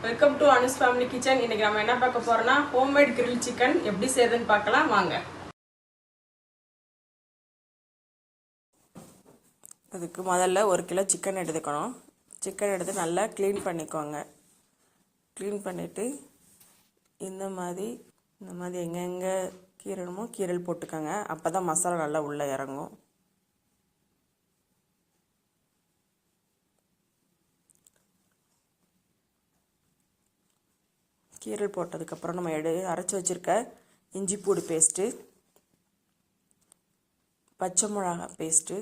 Welcome to Anu's family kitchen. இன்னைக்கு நம்ம என்ன பார்க்க போறோம்னா ஹோம்மேட் கிரில் சிக்கன் எப்படி செய்யறதுன்னு பார்க்கலாம் வாங்க. அதுக்கு முதல்ல 1 கிலோ சிக்கன் எடுத்துக்கணும். சிக்கன் எடுத்து நல்லா க்ளீன் பண்ணிக்கோங்க. க்ளீன் பண்ணிவிட்டு இந்த மாதிரி எங்கெங்கே கீரணுமோ கீரல் போட்டுக்கோங்க. அப்போ தான் மசாலா நல்லா உள்ளே இறங்கும். கீரல் போட்டதுக்கப்புறம் நம்ம அரைச்சி வச்சுருக்க இஞ்சி பூடு பேஸ்ட்டு, பச்சை மிளகாய் பேஸ்ட்டு,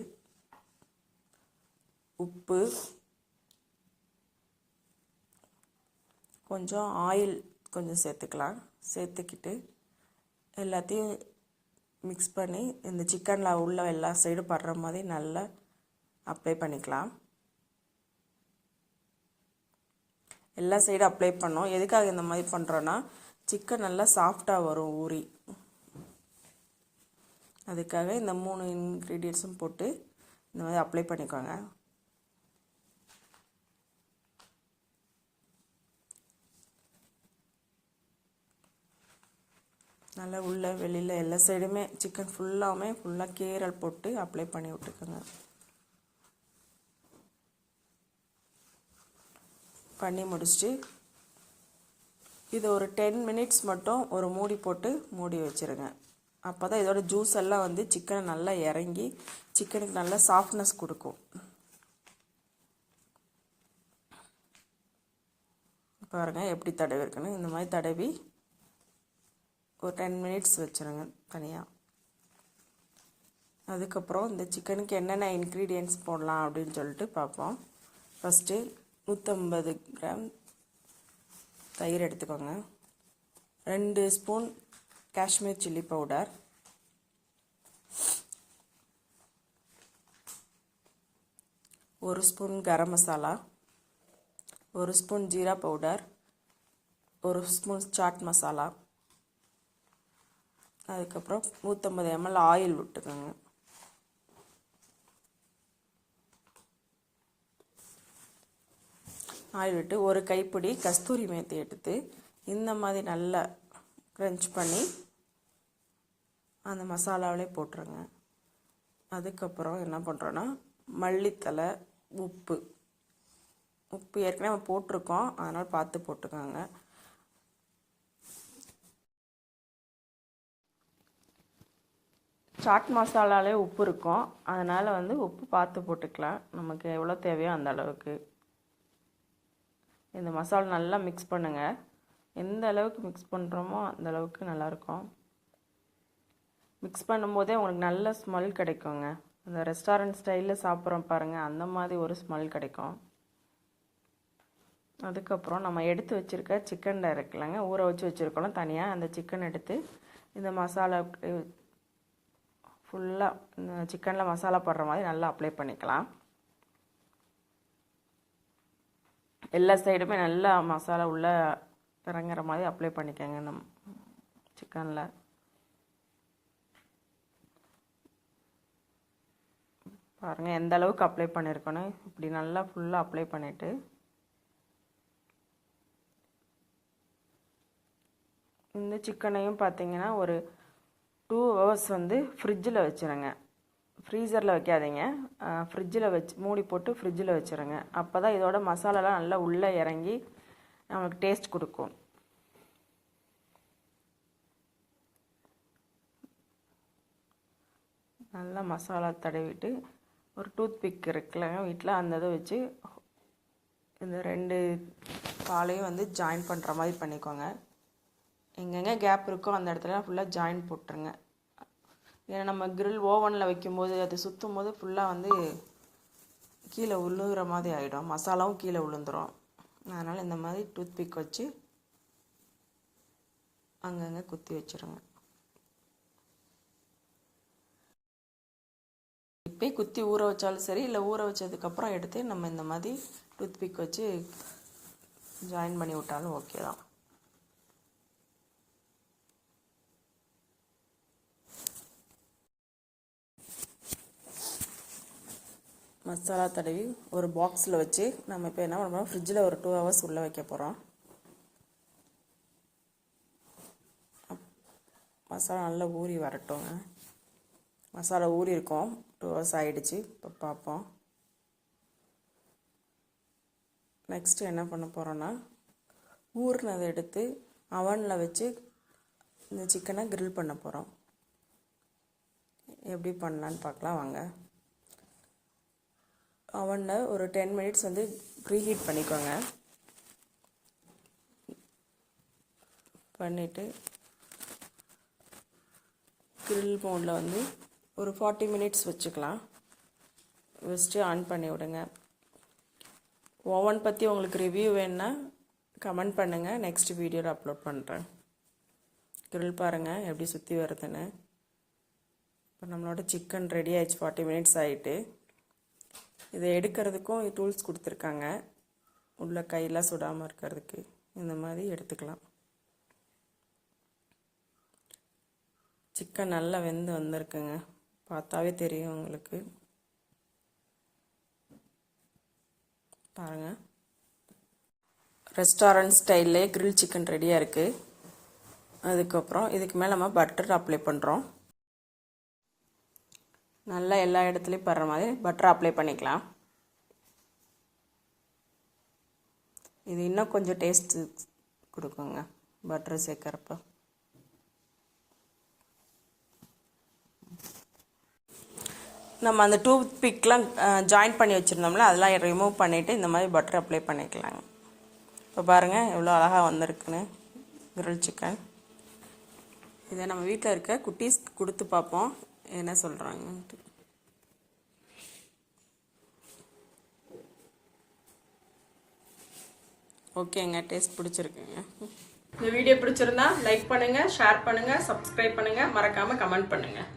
உப்பு, கொஞ்சம் ஆயில் கொஞ்சம் சேர்த்துக்கலாம். சேர்த்துக்கிட்டு எல்லாத்தையும் மிக்ஸ் பண்ணி இந்த சிக்கனில் உள்ள எல்லா சைடும் படுற மாதிரி நல்லா அப்ளை பண்ணிக்கலாம். எல்லா சைடும் அப்ளை பண்ணோம். எதுக்காக இந்த மாதிரி பண்ணுறோன்னா சிக்கன் நல்லா சாஃப்டாக வரும் ஊறி. அதுக்காக இந்த 3 இன்க்ரீடியன்ட்ஸும் போட்டு இந்த மாதிரி அப்ளை பண்ணிக்கோங்க. நல்லா உள்ள வெளியில் எல்லா சைடுமே சிக்கன் ஃபுல்லாக கீரல் போட்டு அப்ளை பண்ணி விட்டுக்கோங்க. பண்ணி முடிச்சுட்டு இது ஒரு 10 மினிட்ஸ் மட்டும் ஒரு மூடி போட்டு மூடி வச்சுருங்க. அப்போ தான் இதோட ஜூஸ் எல்லாம் வந்து சிக்கனை நல்லா இறங்கி சிக்கனுக்கு நல்லா சாஃப்ட்னஸ் கொடுக்கும். பாருங்கள் எப்படி தடவி இருக்குன்னு. இந்த மாதிரி தடவி ஒரு 10 மினிட்ஸ் வச்சுருங்க தனியாக. அதுக்கப்புறம் இந்த சிக்கனுக்கு என்னென்ன இன்க்ரீடியன்ட்ஸ் போடலாம் அப்படின்னு சொல்லிட்டு பார்ப்போம். ஃபஸ்ட்டு 150 கிராம் தயிர் எடுத்துக்கோங்க. 2 spoon Kashmir chilli powder, 1 spoon garam masala, 1 spoon jeera powder, 1 spoon chaat masala, அதுக்கப்புறம் 150 ml ஆயில் விட்டுக்கோங்க. ஆயில் விட்டு ஒரு கைப்பிடி கஸ்தூரி மேத்தி எடுத்து இந்த மாதிரி நல்லா க்ரன்ச் பண்ணி அந்த மசாலாவிலே போட்டுருங்க. அதுக்கப்புறம் என்ன பண்ணுறோன்னா மல்லித்தலை, உப்பு ஏற்கனவே நம்ம போட்டிருக்கோம், அதனால் பார்த்து போட்டுக்கோங்க. சாட் மசாலாலே உப்பு இருக்கும், அதனால் வந்து உப்பு பார்த்து போட்டுக்கலாம். நமக்கு எவ்வளோ தேவையோ அந்த அளவுக்கு. இந்த மசாலா நல்லா மிக்ஸ் பண்ணுங்கள். எந்த அளவுக்கு மிக்ஸ் பண்ணுறோமோ அந்த அளவுக்கு நல்லாயிருக்கும். மிக்ஸ் பண்ணும்போதே உங்களுக்கு நல்ல ஸ்மெல் கிடைக்குங்க. அந்த ரெஸ்டாரண்ட் ஸ்டைலில் சாப்பிட்றோம் பாருங்கள், அந்த மாதிரி ஒரு ஸ்மெல் கிடைக்கும். அதுக்கப்புறம் நம்ம எடுத்து வச்சுருக்க சிக்கன் இருக்குல்லங்க, ஊற வச்சு வச்சுருக்கோம் தனியாக. அந்த சிக்கன் எடுத்து இந்த மசாலா ஃபுல்லாக இந்த சிக்கனில் மசாலா போடுற மாதிரி நல்லா அப்ளை பண்ணிக்கலாம். எல்லா சைடுமே நல்லா மசாலா உள்ளே இறங்குற மாதிரி அப்ளை பண்ணிக்கோங்க நம்ம சிக்கனில். பாருங்கள் எந்த அளவுக்கு அப்ளை பண்ணியிருக்கணும். இப்படி நல்லா ஃபுல்லாக அப்ளை பண்ணிவிட்டு இந்த சிக்கனையும் பார்த்தீங்கன்னா ஒரு 2 ஹவர்ஸ் வந்து ஃப்ரிட்ஜில் வச்சுருங்க. ஃப்ரீசரில் வைக்காதீங்க, ஃப்ரிட்ஜில் மூடி போட்டு ஃப்ரிட்ஜில் வச்சுருங்க. அப்போ தான் இதோட மசாலாலாம் நல்லா உள்ளே இறங்கி நமக்கு டேஸ்ட் கொடுக்கும். நல்லா மசாலா தடவிட்டு ஒரு டூத் பிக் இருக்குல்ல வீட்டில், அந்த இதை வச்சு இந்த 2 பாலையும் வந்து ஜாயின் பண்ணுற மாதிரி பண்ணிக்கோங்க. எங்கெங்கே கேப் இருக்கோ அந்த இடத்துல ஃபுல்லாக ஜாயின் போட்டுருங்க. ஏன்னா நம்ம கிரில் ஓவனில் வைக்கும்போது அது சுற்றும் போது ஃபுல்லாக வந்து கீழே உழுகிற மாதிரி ஆகிடும், மசாலாவும் கீழே விழுந்துடும். அதனால் இந்த மாதிரி டூத் பிக் வச்சு அங்கங்கே குத்தி வச்சுருங்க. இப்போ குத்தி ஊற வச்சாலும் சரி, இல்லை ஊற வச்சதுக்கப்புறம் எடுத்து நம்ம இந்த மாதிரி டூத் பிக் வச்சு ஜாயின் பண்ணி விட்டாலும் ஓகே தான். மசாலா தடவி ஒரு பாக்ஸில் வச்சு நம்ம இப்போ என்ன பண்ணுறோம், ஃப்ரிட்ஜில் ஒரு 2 ஹவர்ஸ் உள்ளே வைக்க போகிறோம். மசாலா நல்லா ஊறி வரட்டுங்க. மசாலா ஊறி இருக்கும். 2 hours ஆகிடுச்சு. இப்போ பார்ப்போம். நெக்ஸ்ட்டு என்ன பண்ண போகிறோன்னா, ஊறினதை எடுத்து அவனில் வச்சு இந்த சிக்கனை கிரில் பண்ண போகிறோம். எப்படி பண்ணலான்னு பார்க்கலாம் வாங்க. அவனில் ஒரு 10 minutes வந்து ப்ரீஹீட் பண்ணிக்கோங்க. பண்ணிவிட்டு கிரில் மோடில் வந்து ஒரு 40 minutes வச்சுக்கலாம். வச்சுட்டு ஆன் பண்ணி விடுங்க. ஓவன் பற்றி உங்களுக்கு ரிவ்யூ வேணுன்னா கமெண்ட் பண்ணுங்கள். நெக்ஸ்ட் வீடியோவில் அப்லோட் பண்ணுறேன். கிரில் பாருங்கள் எப்படி சுற்றி வருதுன்னு. இப்போ நம்மளோட சிக்கன் ரெடி ஆகிடுச்சு. 40 minutes ஆகிட்டு. இதை எடுக்கிறதுக்கும் டூல்ஸ் கொடுத்துருக்காங்க. உள்ள கையெல்லாம் சுடாமல் இருக்கிறதுக்கு இந்த மாதிரி எடுத்துக்கலாம். சிக்கன் நல்லா வெந்து வந்திருக்குங்க. பார்த்தாவே தெரியும் உங்களுக்கு. பாருங்கள், ரெஸ்டாரண்ட் ஸ்டைல்லே கிரில் சிக்கன் ரெடியாக இருக்குது. அதுக்கப்புறம் இதுக்கு மேலே நம்ம பட்டர் அப்ளை பண்ணுறோம். நல்லா எல்லா இடத்துலையும் படுற மாதிரி பட்டர் அப்ளை பண்ணிக்கலாம். இது இன்னும் கொஞ்சம் டேஸ்ட்டு கொடுக்குங்க பட்டர் சேர்க்குறப்ப. நம்ம அந்த டூத் பிக்லாம் ஜாயின் பண்ணி வச்சுருந்தோம்ல, அதெல்லாம் ரிமூவ் பண்ணிவிட்டு இந்த மாதிரி பட்டர் அப்ளை பண்ணிக்கலாங்க. இப்போ பாருங்கள் எவ்வளோ அழகாக வந்திருக்குன்னு கிரில் சிக்கன். இதை நம்ம வீட்டில் இருக்க குட்டீஸ் கொடுத்து பார்ப்போம் என்ன சொல்கிறாங்கன்ட்டு. ஓகேங்க, டேஸ்ட் பிடிச்சிருக்குங்க. இந்த வீடியோ பிடிச்சிருந்தா லைக் பண்ணுங்கள், ஷேர் பண்ணுங்கள், சப்ஸ்கிரைப் பண்ணுங்கள், மறக்காமல் கமெண்ட் பண்ணுங்கள்.